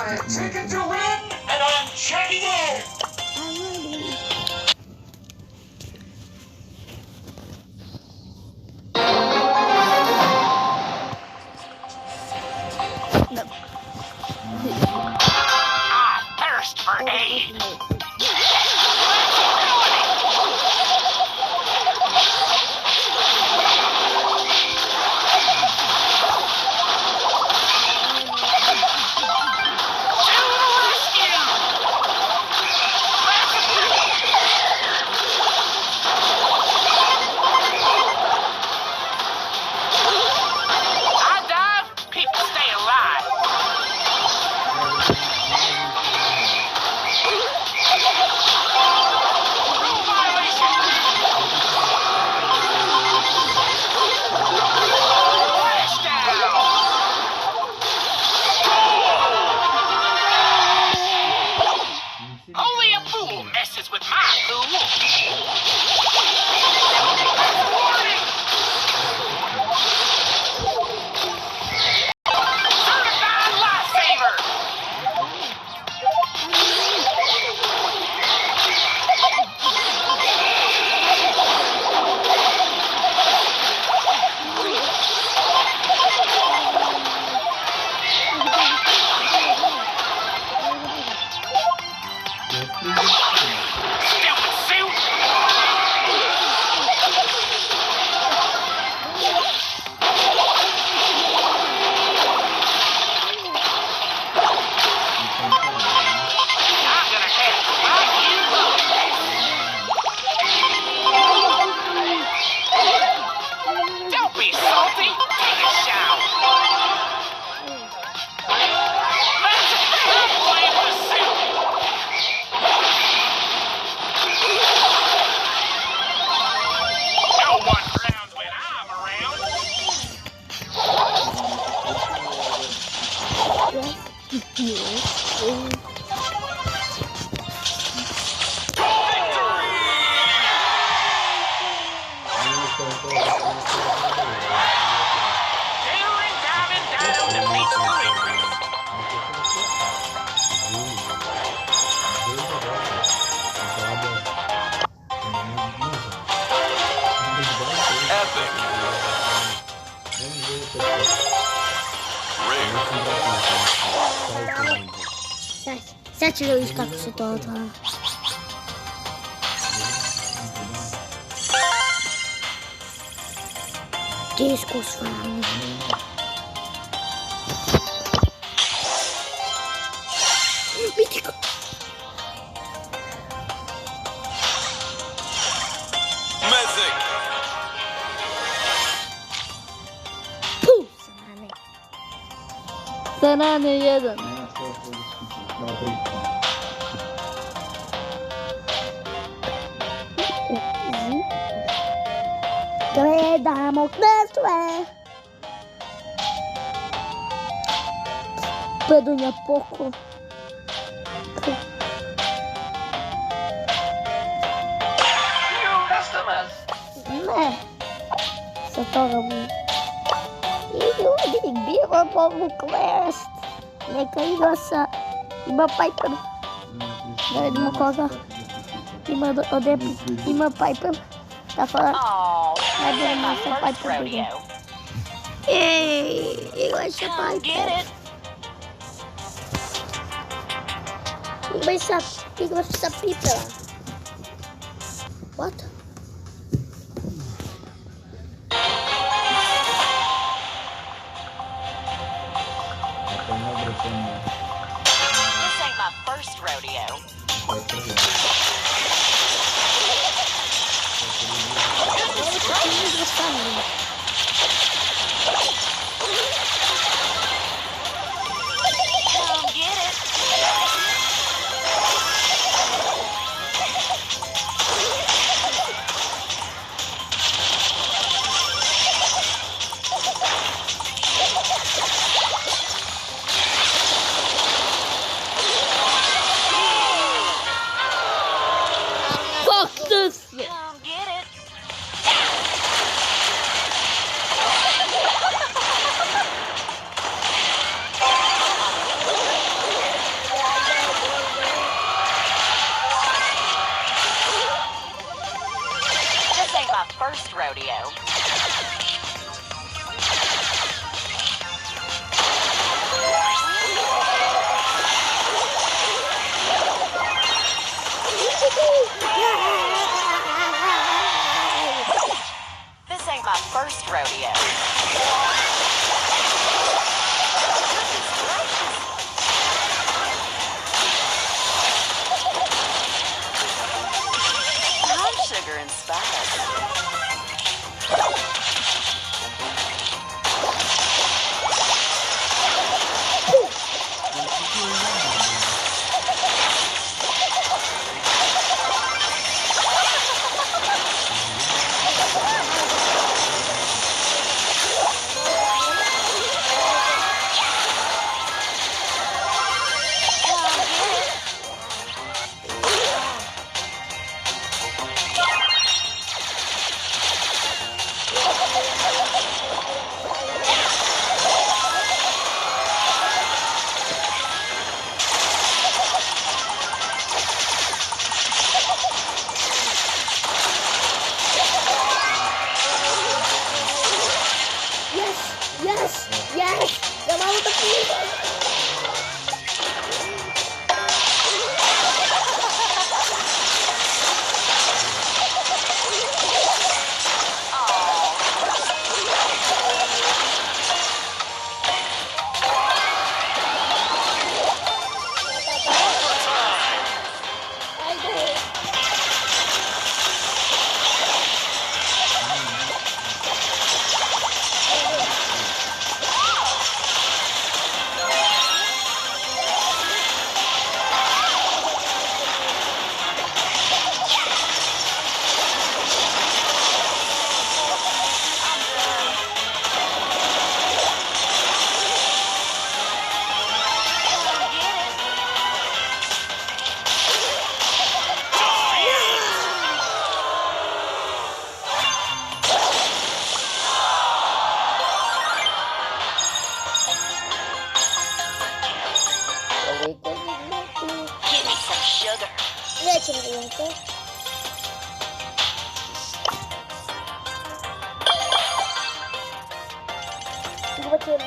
my ticket to win, and I'm checking in. Thirst for aid. Sad ću da vidiš kako se to otvara. Teško osvajanje. Vidi kako. Puh, Sanane 1. Gledamo knestve. Pedunja poko. Ne. Sa toga bude. I ljudi, bilo povu quest. Neka igra sa... Ima Piper. Da vidimo koga. Ima od Epic. Ima Piper. Tako da... Ne budemo sa Piper igra. Ej, igra sa Piper. Igra sa Pipera. What? This ain't my first rodeo. Come get it. Fuck this! Come get it. first rodeo. This ain't my first rodeo. Goodness gracious. I'm sugar and spice. Yes! Gak mau tepung. Give me some sugar. Okay.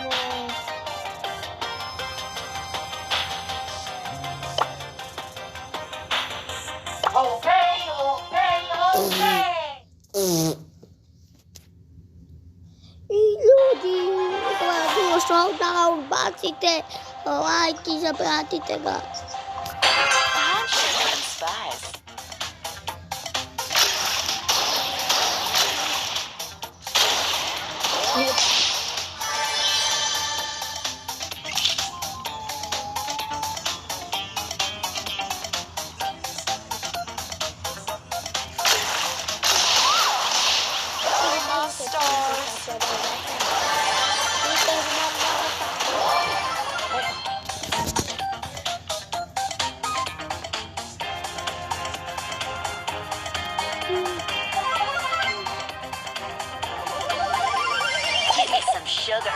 Io sono down, battite, avanti, battite, I'm sugar and spice. Give me some sugar.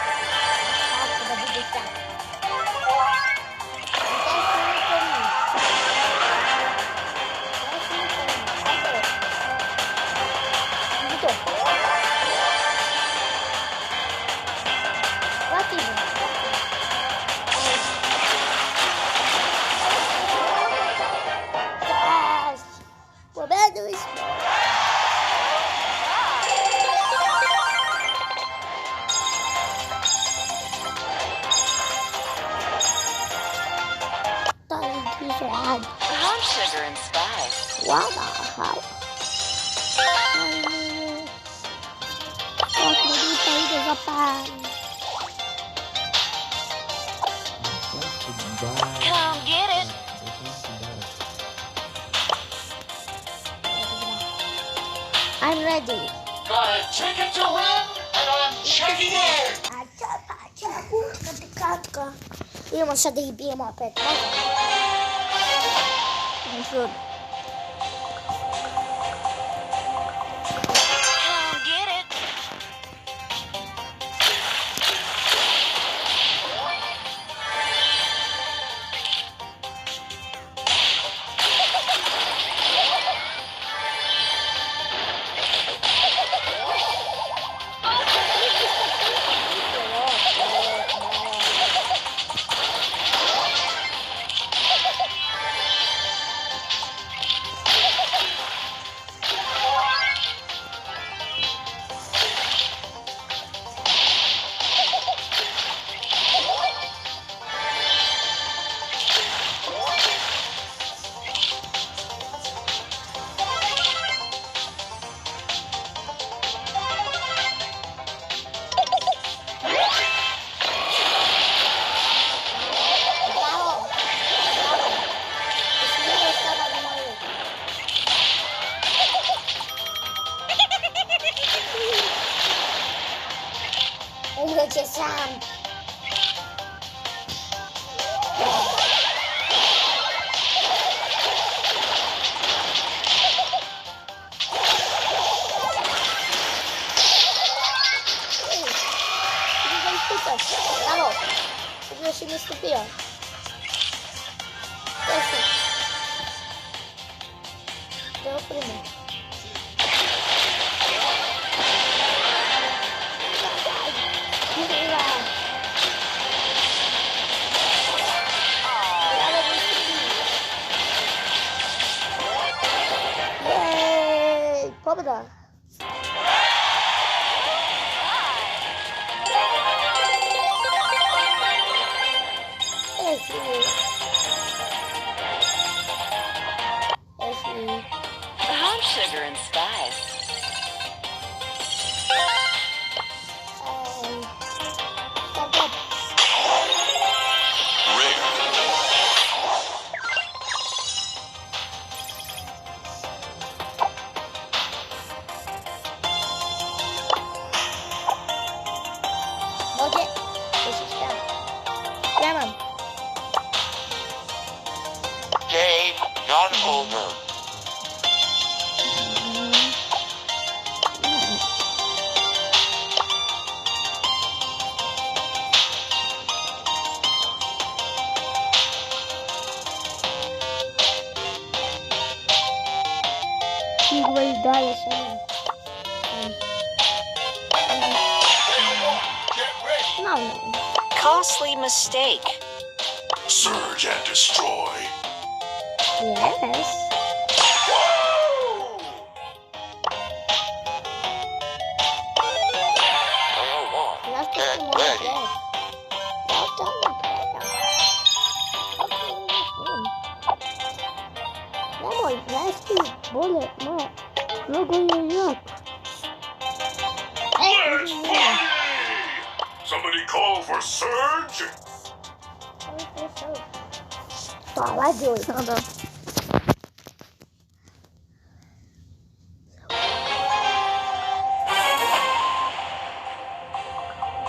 I'm sugar and spice. What the hell? Come get it. I'm ready. Got a ticket to win, and I'm checking in. Io non so dei prima per Come get it. Ojciec sam. Brawo! Dobrze się nie skupiłam. Proszę. Do prymy. Jej! Pogoda! I'm sugar and spice. Mogę? Ja mam. Game not over. Igor daje się. Get ready. No. Costly mistake. Surge and destroy. Yes. Last Get time ready. Last time Lemon, nasty bullet, no go up. Let's party! Somebody call for Surge. Fala, Joey.